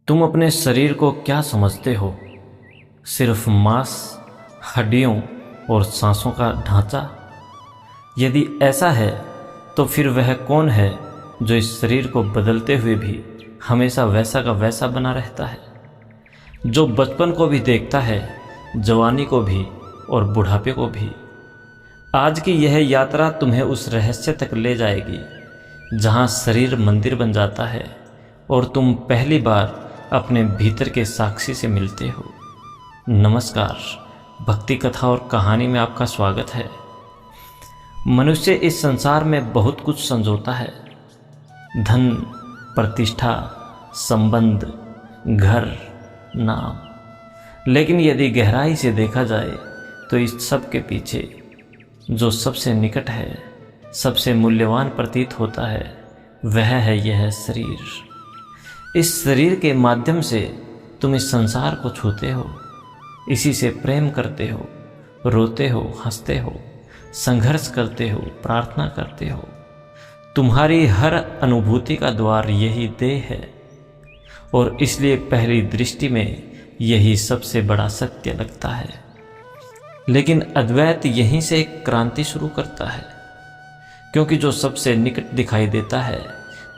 तुम अपने शरीर को क्या समझते हो? सिर्फ मांस, हड्डियों और सांसों का ढांचा? यदि ऐसा है तो फिर वह कौन है जो इस शरीर को बदलते हुए भी हमेशा वैसा का वैसा बना रहता है, जो बचपन को भी देखता है, जवानी को भी और बुढ़ापे को भी? आज की यह यात्रा तुम्हें उस रहस्य तक ले जाएगी जहां शरीर मंदिर बन जाता है और तुम पहली बार अपने भीतर के साक्षी से मिलते हो। नमस्कार, भक्ति कथा और कहानी में आपका स्वागत है। मनुष्य इस संसार में बहुत कुछ संजोता है, धन, प्रतिष्ठा, संबंध, घर, नाम। लेकिन यदि गहराई से देखा जाए तो इस सब के पीछे जो सबसे निकट है, सबसे मूल्यवान प्रतीत होता है, वह है यह शरीर। इस शरीर के माध्यम से तुम इस संसार को छूते हो, इसी से प्रेम करते हो, रोते हो, हंसते हो, संघर्ष करते हो, प्रार्थना करते हो। तुम्हारी हर अनुभूति का द्वार यही देह है और इसलिए पहली दृष्टि में यही सबसे बड़ा सत्य लगता है। लेकिन अद्वैत यहीं से एक क्रांति शुरू करता है, क्योंकि जो सबसे निकट दिखाई देता है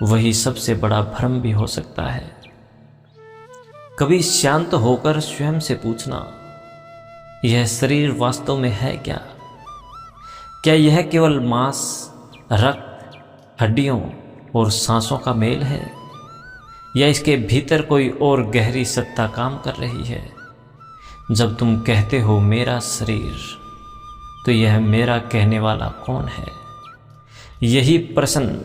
वही सबसे बड़ा भ्रम भी हो सकता है। कभी शांत होकर स्वयं से पूछना, यह शरीर वास्तव में है क्या? क्या यह केवल मांस, रक्त, हड्डियों और सांसों का मेल है, या इसके भीतर कोई और गहरी सत्ता काम कर रही है? जब तुम कहते हो मेरा शरीर, तो यह मेरा कहने वाला कौन है? यही प्रश्न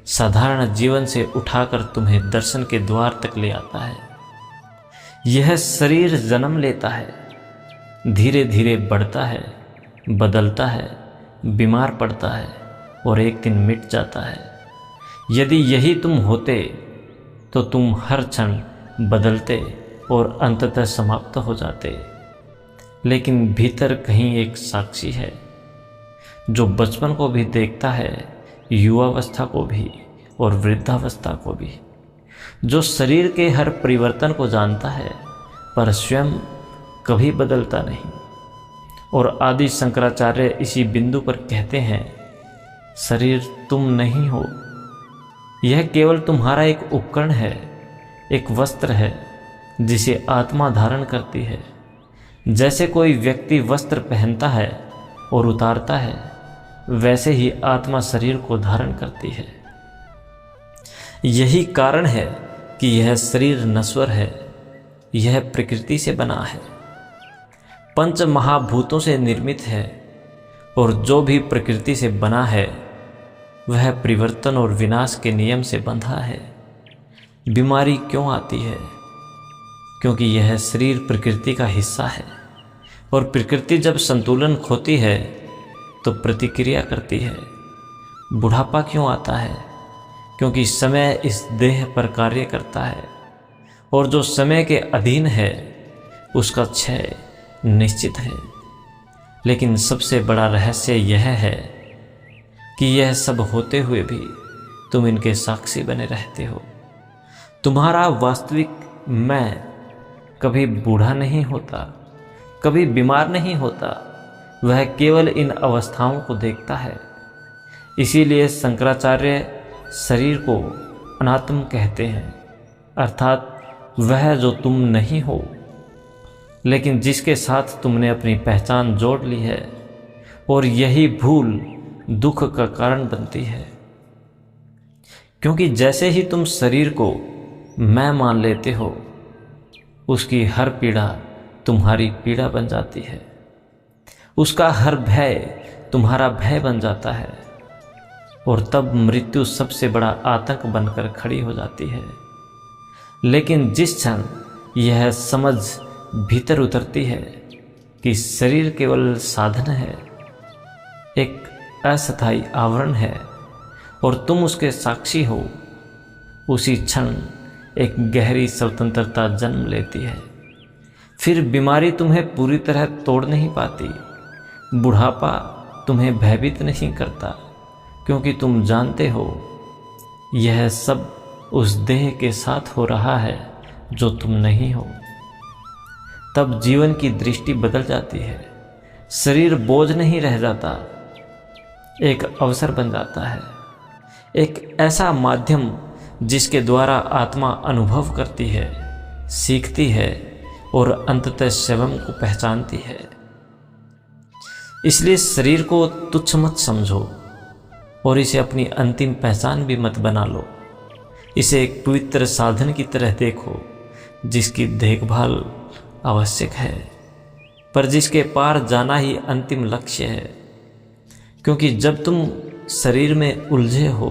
साधारण जीवन से उठाकर तुम्हें दर्शन के द्वार तक ले आता है। यह शरीर जन्म लेता है, धीरे धीरे बढ़ता है, बदलता है, बीमार पड़ता है और एक दिन मिट जाता है। यदि यही तुम होते तो तुम हर क्षण बदलते और अंततः समाप्त हो जाते। लेकिन भीतर कहीं एक साक्षी है जो बचपन को भी देखता है, युवावस्था को भी और वृद्धावस्था को भी, जो शरीर के हर परिवर्तन को जानता है पर स्वयं कभी बदलता नहीं। और आदि शंकराचार्य इसी बिंदु पर कहते हैं, शरीर तुम नहीं हो, यह केवल तुम्हारा एक उपकरण है, एक वस्त्र है जिसे आत्मा धारण करती है। जैसे कोई व्यक्ति वस्त्र पहनता है और उतारता है, वैसे ही आत्मा शरीर को धारण करती है। यही कारण है कि यह शरीर नश्वर है, यह प्रकृति से बना है, पंच महाभूतों से निर्मित है, और जो भी प्रकृति से बना है वह परिवर्तन और विनाश के नियम से बंधा है। बीमारी क्यों आती है? क्योंकि यह शरीर प्रकृति का हिस्सा है, और प्रकृति जब संतुलन खोती है तो प्रतिक्रिया करती है। बुढ़ापा क्यों आता है? क्योंकि समय इस देह पर कार्य करता है, और जो समय के अधीन है उसका क्षय निश्चित है। लेकिन सबसे बड़ा रहस्य यह है कि यह सब होते हुए भी तुम इनके साक्षी बने रहते हो। तुम्हारा वास्तविक मैं कभी बूढ़ा नहीं होता, कभी बीमार नहीं होता, वह केवल इन अवस्थाओं को देखता है। इसीलिए शंकराचार्य शरीर को अनात्म कहते हैं, अर्थात वह जो तुम नहीं हो, लेकिन जिसके साथ तुमने अपनी पहचान जोड़ ली है, और यही भूल दुख का कारण बनती है। क्योंकि जैसे ही तुम शरीर को मैं मान लेते हो, उसकी हर पीड़ा तुम्हारी पीड़ा बन जाती है, उसका हर भय तुम्हारा भय बन जाता है, और तब मृत्यु सबसे बड़ा आतंक बनकर खड़ी हो जाती है। लेकिन जिस क्षण यह समझ भीतर उतरती है कि शरीर केवल साधन है, एक अस्थायी आवरण है, और तुम उसके साक्षी हो, उसी क्षण एक गहरी स्वतंत्रता जन्म लेती है। फिर बीमारी तुम्हें पूरी तरह तोड़ नहीं पाती, बुढ़ापा तुम्हें भयभीत नहीं करता, क्योंकि तुम जानते हो यह सब उस देह के साथ हो रहा है जो तुम नहीं हो। तब जीवन की दृष्टि बदल जाती है। शरीर बोझ नहीं रह जाता, एक अवसर बन जाता है, एक ऐसा माध्यम जिसके द्वारा आत्मा अनुभव करती है, सीखती है और अंततः स्वयं को पहचानती है। इसलिए शरीर को तुच्छ मत समझो और इसे अपनी अंतिम पहचान भी मत बना लो। इसे एक पवित्र साधन की तरह देखो जिसकी देखभाल आवश्यक है, पर जिसके पार जाना ही अंतिम लक्ष्य है। क्योंकि जब तुम शरीर में उलझे हो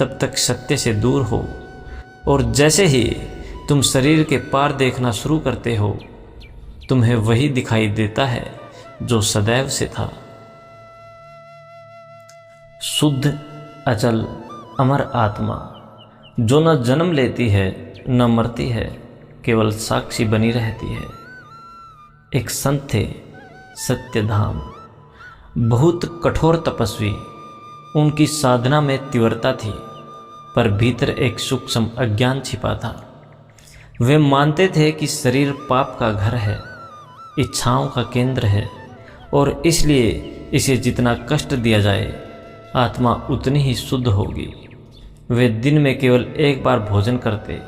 तब तक सत्य से दूर हो, और जैसे ही तुम शरीर के पार देखना शुरू करते हो तुम्हें वही दिखाई देता है जो सदैव से था। शुद्ध अचल अमर आत्मा जो न जन्म लेती है न मरती है, केवल साक्षी बनी रहती है। एक संत थे सत्यधाम, बहुत कठोर तपस्वी। उनकी साधना में तीव्रता थी, पर भीतर एक सूक्ष्म अज्ञान छिपा था। वे मानते थे कि शरीर पाप का घर है, इच्छाओं का केंद्र है, और इसलिए इसे जितना कष्ट दिया जाए आत्मा उतनी ही शुद्ध होगी। वे दिन में केवल एक बार भोजन करते,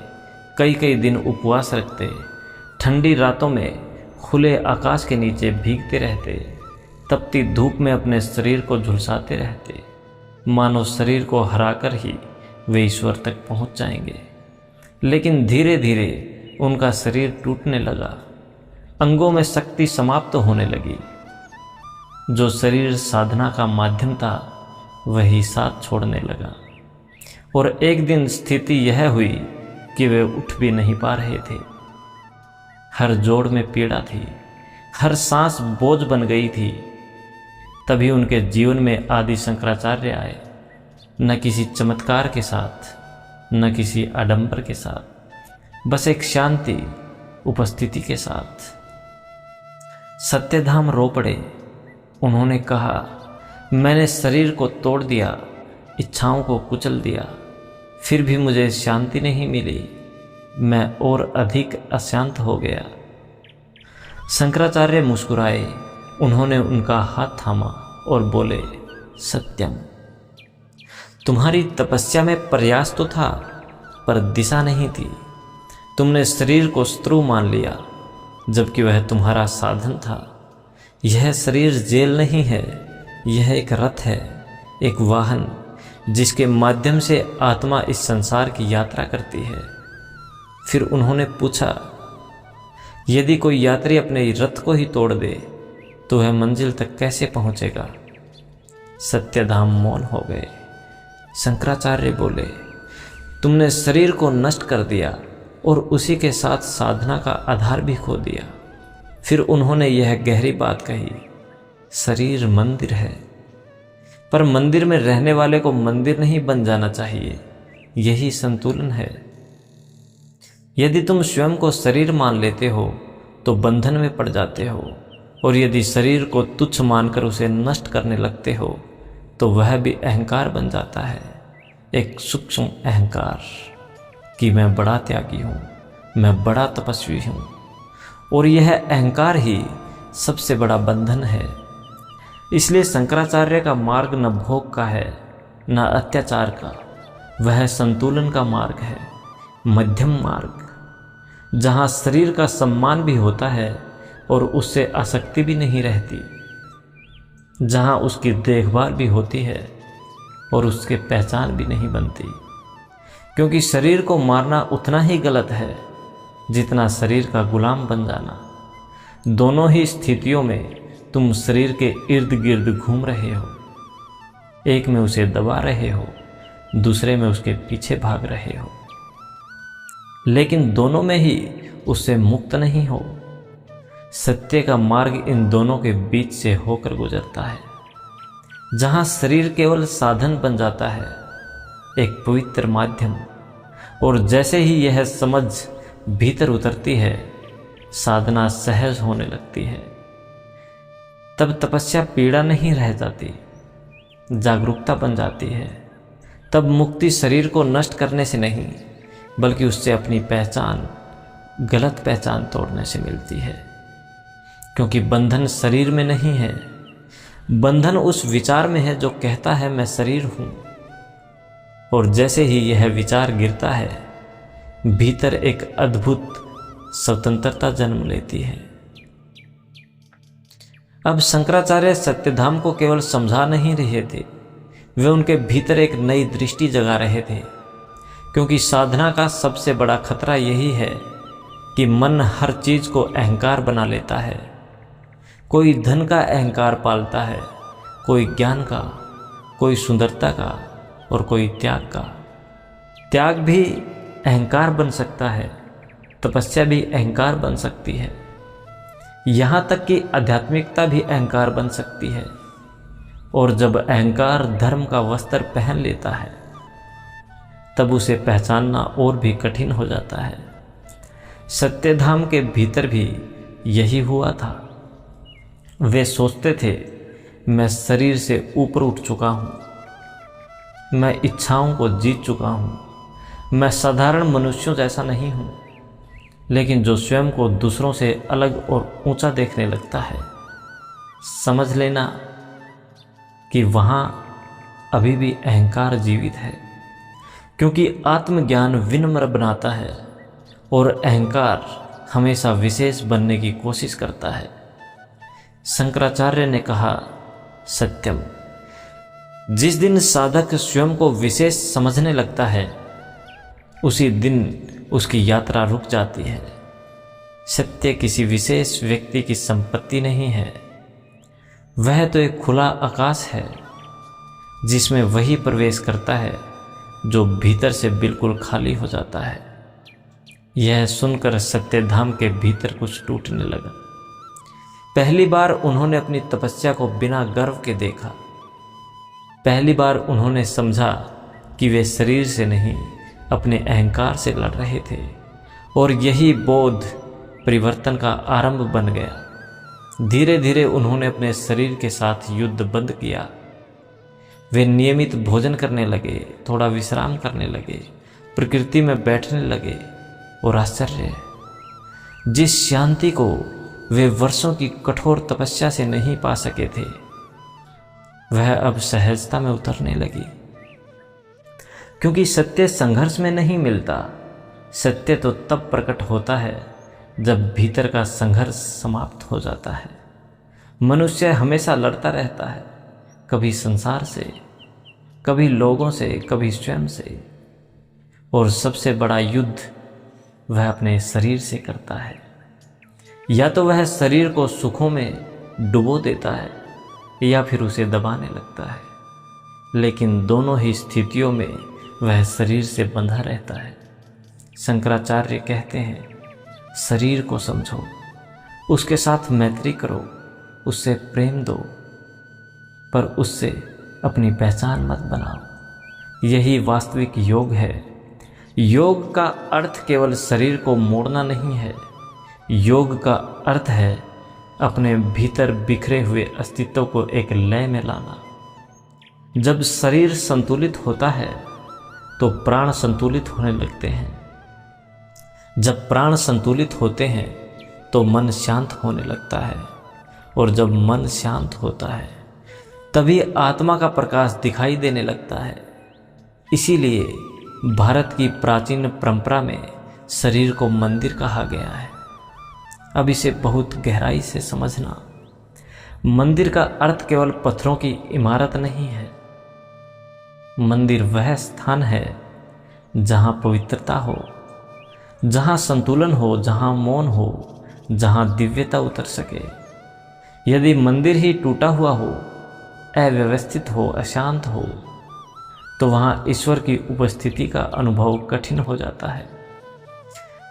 कई कई दिन उपवास रखते, ठंडी रातों में खुले आकाश के नीचे भीगते रहते, तपती धूप में अपने शरीर को झुलसाते रहते, मानो शरीर को हराकर ही वे ईश्वर तक पहुंच जाएंगे। लेकिन धीरे धीरे उनका शरीर टूटने लगा, अंगों में शक्ति समाप्त होने लगी। जो शरीर साधना का माध्यम था वही साथ छोड़ने लगा, और एक दिन स्थिति यह हुई कि वे उठ भी नहीं पा रहे थे। हर जोड़ में पीड़ा थी, हर सांस बोझ बन गई थी। तभी उनके जीवन में आदि शंकराचार्य आए, न किसी चमत्कार के साथ, न किसी आडंबर के साथ, बस एक शांति उपस्थिति के साथ। सत्यधाम रो पड़े। उन्होंने कहा, मैंने शरीर को तोड़ दिया, इच्छाओं को कुचल दिया, फिर भी मुझे शांति नहीं मिली। मैं और अधिक अशांत हो गया। शंकराचार्य मुस्कुराए। उन्होंने उनका हाथ थामा और बोले, सत्यम, तुम्हारी तपस्या में प्रयास तो था पर दिशा नहीं थी। तुमने शरीर को शत्रु मान लिया जबकि वह तुम्हारा साधन था। यह शरीर जेल नहीं है, यह एक रथ है, एक वाहन जिसके माध्यम से आत्मा इस संसार की यात्रा करती है। फिर उन्होंने पूछा, यदि कोई यात्री अपने रथ को ही तोड़ दे तो वह मंजिल तक कैसे पहुंचेगा? सत्यधाम मौन हो गए। शंकराचार्य बोले, तुमने शरीर को नष्ट कर दिया और उसी के साथ साधना का आधार भी खो दिया। फिर उन्होंने यह गहरी बात कही, शरीर मंदिर है, पर मंदिर में रहने वाले को मंदिर नहीं बन जाना चाहिए। यही संतुलन है। यदि तुम स्वयं को शरीर मान लेते हो तो बंधन में पड़ जाते हो, और यदि शरीर को तुच्छ मानकर उसे नष्ट करने लगते हो तो वह भी अहंकार बन जाता है, एक सूक्ष्म अहंकार कि मैं बड़ा त्यागी हूँ, मैं बड़ा तपस्वी हूँ। और यह अहंकार ही सबसे बड़ा बंधन है। इसलिए शंकराचार्य का मार्ग न भोग का है न अत्याचार का, वह संतुलन का मार्ग है, मध्यम मार्ग, जहाँ शरीर का सम्मान भी होता है और उससे आसक्ति भी नहीं रहती, जहाँ उसकी देखभाल भी होती है और उसके पहचान भी नहीं बनती। क्योंकि शरीर को मारना उतना ही गलत है जितना शरीर का गुलाम बन जाना। दोनों ही स्थितियों में तुम शरीर के इर्द गिर्द घूम रहे हो, एक में उसे दबा रहे हो, दूसरे में उसके पीछे भाग रहे हो, लेकिन दोनों में ही उससे मुक्त नहीं हो। सत्य का मार्ग इन दोनों के बीच से होकर गुजरता है, जहाँ शरीर केवल साधन बन जाता है, एक पवित्र माध्यम। और जैसे ही यह समझ भीतर उतरती है, साधना सहज होने लगती है। तब तपस्या पीड़ा नहीं रह जाती, जागरूकता बन जाती है। तब मुक्ति शरीर को नष्ट करने से नहीं, बल्कि उससे अपनी पहचान, गलत पहचान तोड़ने से मिलती है। क्योंकि बंधन शरीर में नहीं है, बंधन उस विचार में है जो कहता है मैं शरीर हूं। और जैसे ही यह विचार गिरता है, भीतर एक अद्भुत स्वतंत्रता जन्म लेती है। अब शंकराचार्य सत्यधाम को केवल समझा नहीं रहे थे, वे उनके भीतर एक नई दृष्टि जगा रहे थे। क्योंकि साधना का सबसे बड़ा खतरा यही है कि मन हर चीज को अहंकार बना लेता है। कोई धन का अहंकार पालता है, कोई ज्ञान का, कोई सुंदरता का और कोई त्याग का। त्याग भी अहंकार बन सकता है, तपस्या भी अहंकार बन सकती है, यहाँ तक कि आध्यात्मिकता भी अहंकार बन सकती है। और जब अहंकार धर्म का वस्त्र पहन लेता है, तब उसे पहचानना और भी कठिन हो जाता है। सत्यधाम के भीतर भी यही हुआ था। वे सोचते थे मैं शरीर से ऊपर उठ चुका हूँ, मैं इच्छाओं को जीत चुका हूँ, मैं साधारण मनुष्यों जैसा नहीं हूँ। लेकिन जो स्वयं को दूसरों से अलग और ऊंचा देखने लगता है, समझ लेना कि वहाँ अभी भी अहंकार जीवित है। क्योंकि आत्मज्ञान विनम्र बनाता है और अहंकार हमेशा विशेष बनने की कोशिश करता है। शंकराचार्य ने कहा, सत्यम, जिस दिन साधक स्वयं को विशेष समझने लगता है, उसी दिन उसकी यात्रा रुक जाती है। सत्य किसी विशेष व्यक्ति की संपत्ति नहीं है, वह तो एक खुला आकाश है जिसमें वही प्रवेश करता है जो भीतर से बिल्कुल खाली हो जाता है। यह सुनकर सत्यधाम के भीतर कुछ टूटने लगा। पहली बार उन्होंने अपनी तपस्या को बिना गर्व के देखा। पहली बार उन्होंने समझा कि वे शरीर से नहीं, अपने अहंकार से लड़ रहे थे। और यही बोध परिवर्तन का आरंभ बन गया। धीरे धीरे उन्होंने अपने शरीर के साथ युद्ध बंद किया। वे नियमित भोजन करने लगे, थोड़ा विश्राम करने लगे, प्रकृति में बैठने लगे। और आश्चर्य, जिस शांति को वे वर्षों की कठोर तपस्या से नहीं पा सके थे, वह अब सहजता में उतरने लगी। क्योंकि सत्य संघर्ष में नहीं मिलता। सत्य तो तब प्रकट होता है जब भीतर का संघर्ष समाप्त हो जाता है। मनुष्य हमेशा लड़ता रहता है, कभी संसार से, कभी लोगों से, कभी स्वयं से। और सबसे बड़ा युद्ध वह अपने शरीर से करता है। या तो वह शरीर को सुखों में डुबो देता है या फिर उसे दबाने लगता है। लेकिन दोनों ही स्थितियों में वह शरीर से बंधा रहता है। शंकराचार्य कहते हैं, शरीर को समझो, उसके साथ मैत्री करो, उससे प्रेम दो, पर उससे अपनी पहचान मत बनाओ। यही वास्तविक योग है। योग का अर्थ केवल शरीर को मोड़ना नहीं है। योग का अर्थ है अपने भीतर बिखरे हुए अस्तित्व को एक लय में लाना। जब शरीर संतुलित होता है तो प्राण संतुलित होने लगते हैं। जब प्राण संतुलित होते हैं तो मन शांत होने लगता है। और जब मन शांत होता है तभी आत्मा का प्रकाश दिखाई देने लगता है। इसीलिए भारत की प्राचीन परंपरा में शरीर को मंदिर कहा गया है। अब इसे बहुत गहराई से समझना। मंदिर का अर्थ केवल पत्थरों की इमारत नहीं है। मंदिर वह स्थान है जहाँ पवित्रता हो, जहाँ संतुलन हो, जहाँ मौन हो, जहाँ दिव्यता उतर सके। यदि मंदिर ही टूटा हुआ हो, अव्यवस्थित हो, अशांत हो, तो वहाँ ईश्वर की उपस्थिति का अनुभव कठिन हो जाता है।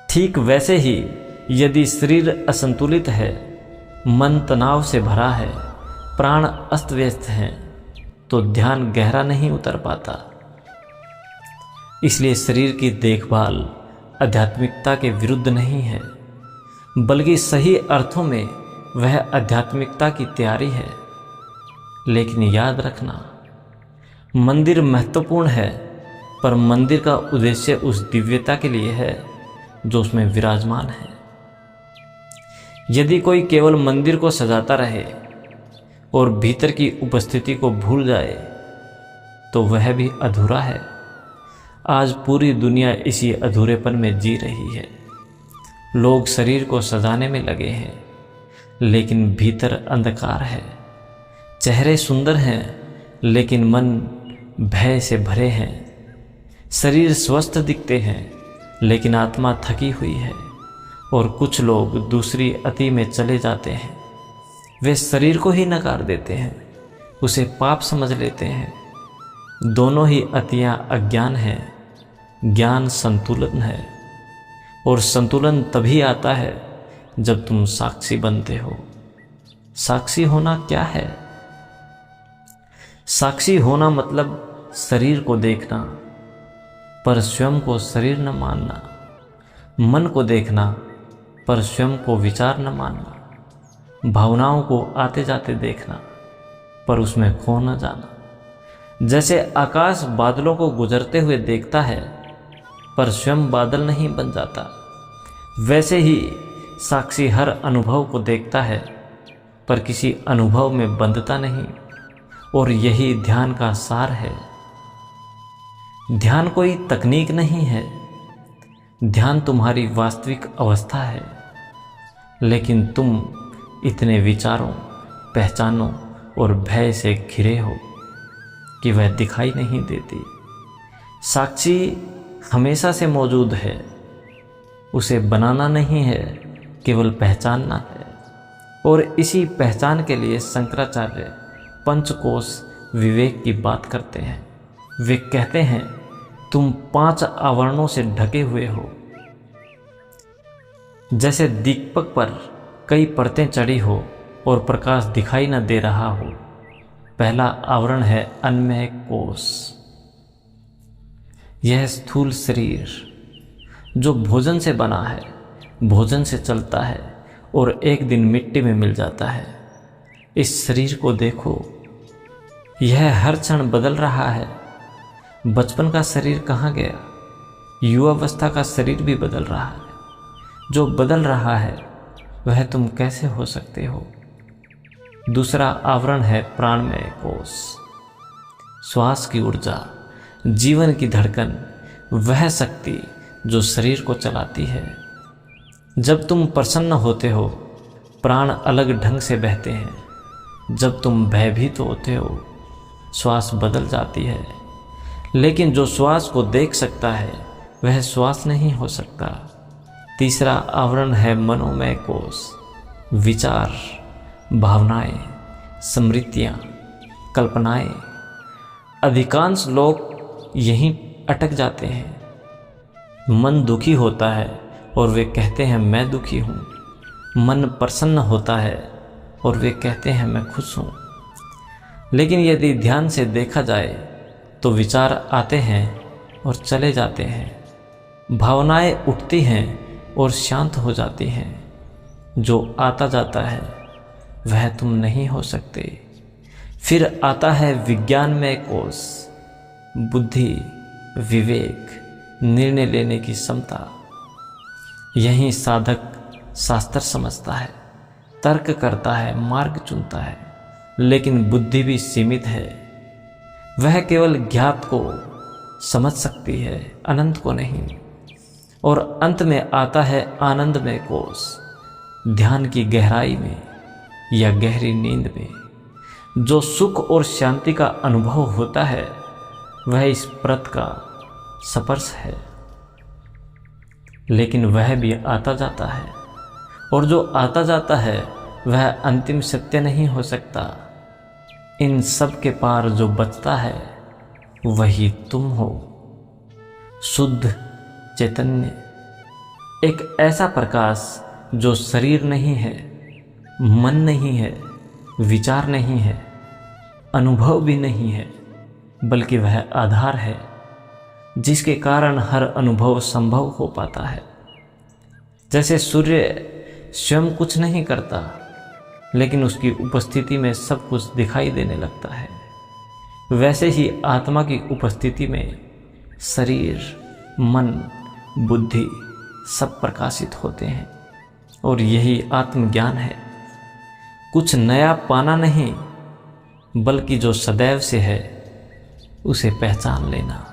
ठीक वैसे ही यदि शरीर असंतुलित है, मन तनाव से भरा है, प्राण अस्त व्यस्त हैं, तो ध्यान गहरा नहीं उतर पाता। इसलिए शरीर की देखभाल आध्यात्मिकता के विरुद्ध नहीं है, बल्कि सही अर्थों में वह आध्यात्मिकता की तैयारी है। लेकिन याद रखना, मंदिर महत्वपूर्ण है, पर मंदिर का उद्देश्य उस दिव्यता के लिए है जो उसमें विराजमान है। यदि कोई केवल मंदिर को सजाता रहे और भीतर की उपस्थिति को भूल जाए तो वह भी अधूरा है। आज पूरी दुनिया इसी अधूरेपन में जी रही है। लोग शरीर को सजाने में लगे हैं, लेकिन भीतर अंधकार है। चेहरे सुंदर हैं, लेकिन मन भय से भरे हैं। शरीर स्वस्थ दिखते हैं, लेकिन आत्मा थकी हुई है। और कुछ लोग दूसरी अति में चले जाते हैं। वे शरीर को ही नकार देते हैं, उसे पाप समझ लेते हैं। दोनों ही अतियां अज्ञान है। ज्ञान संतुलन है, और संतुलन तभी आता है जब तुम साक्षी बनते हो। साक्षी होना क्या है? साक्षी होना मतलब शरीर को देखना, पर स्वयं को शरीर न मानना। मन को देखना, पर स्वयं को विचार न मानना। भावनाओं को आते जाते देखना, पर उसमें खो न जाना। जैसे आकाश बादलों को गुजरते हुए देखता है, पर स्वयं बादल नहीं बन जाता, वैसे ही साक्षी हर अनुभव को देखता है, पर किसी अनुभव में बंधता नहीं। और यही ध्यान का सार है। ध्यान कोई तकनीक नहीं है। ध्यान तुम्हारी वास्तविक अवस्था है, लेकिन तुम इतने विचारों, पहचानों और भय से घिरे हो कि वह दिखाई नहीं देती। साक्षी हमेशा से मौजूद है। उसे बनाना नहीं है, केवल पहचानना है। और इसी पहचान के लिए शंकराचार्य पंचकोश विवेक की बात करते हैं। वे कहते हैं, तुम 5 आवरणों से ढके हुए हो। जैसे दीपक पर कई परतें चढ़ी हो और प्रकाश दिखाई न दे रहा हो। पहला आवरण है अन्नमय कोश। यह स्थूल शरीर जो भोजन से बना है, भोजन से चलता है और एक दिन मिट्टी में मिल जाता है। इस शरीर को देखो, यह हर क्षण बदल रहा है। बचपन का शरीर कहाँ गया? युवावस्था का शरीर भी बदल रहा है। जो बदल रहा है वह तुम कैसे हो सकते हो? दूसरा आवरण है प्राणमय कोश। श्वास की ऊर्जा, जीवन की धड़कन, वह शक्ति जो शरीर को चलाती है। जब तुम प्रसन्न होते हो, प्राण अलग ढंग से बहते हैं। जब तुम भयभीत होते हो, श्वास बदल जाती है। लेकिन जो श्वास को देख सकता है वह श्वास नहीं हो सकता। तीसरा आवरण है मनोमय कोश। विचार, भावनाएं, स्मृतियाँ, कल्पनाएं। अधिकांश लोग यहीं अटक जाते हैं। मन दुखी होता है और वे कहते हैं मैं दुखी हूँ। मन प्रसन्न होता है और वे कहते हैं मैं खुश हूँ। लेकिन यदि ध्यान से देखा जाए तो विचार आते हैं और चले जाते हैं। भावनाएं उठती हैं और शांत हो जाती हैं। जो आता जाता है वह तुम नहीं हो सकते। फिर आता है विज्ञानमय कोश। बुद्धि, विवेक, निर्णय लेने की क्षमता। यही साधक शास्त्र समझता है, तर्क करता है, मार्ग चुनता है। लेकिन बुद्धि भी सीमित है। वह केवल ज्ञात को समझ सकती है, अनंत को नहीं। और अंत में आता है आनंदमय कोश। ध्यान की गहराई में या गहरी नींद में जो सुख और शांति का अनुभव होता है वह इस प्रत का स्पर्श है। लेकिन वह भी आता जाता है, और जो आता जाता है वह अंतिम सत्य नहीं हो सकता। इन सब के पार जो बचता है वही तुम हो। शुद्ध चैतन्य, एक ऐसा प्रकाश जो शरीर नहीं है, मन नहीं है, विचार नहीं है, अनुभव भी नहीं है, बल्कि वह आधार है जिसके कारण हर अनुभव संभव हो पाता है। जैसे सूर्य स्वयं कुछ नहीं करता, लेकिन उसकी उपस्थिति में सब कुछ दिखाई देने लगता है, वैसे ही आत्मा की उपस्थिति में शरीर, मन, बुद्धि सब प्रकाशित होते हैं और यही आत्मज्ञान है। कुछ नया पाना नहीं, बल्कि जो सदैव से है उसे पहचान लेना।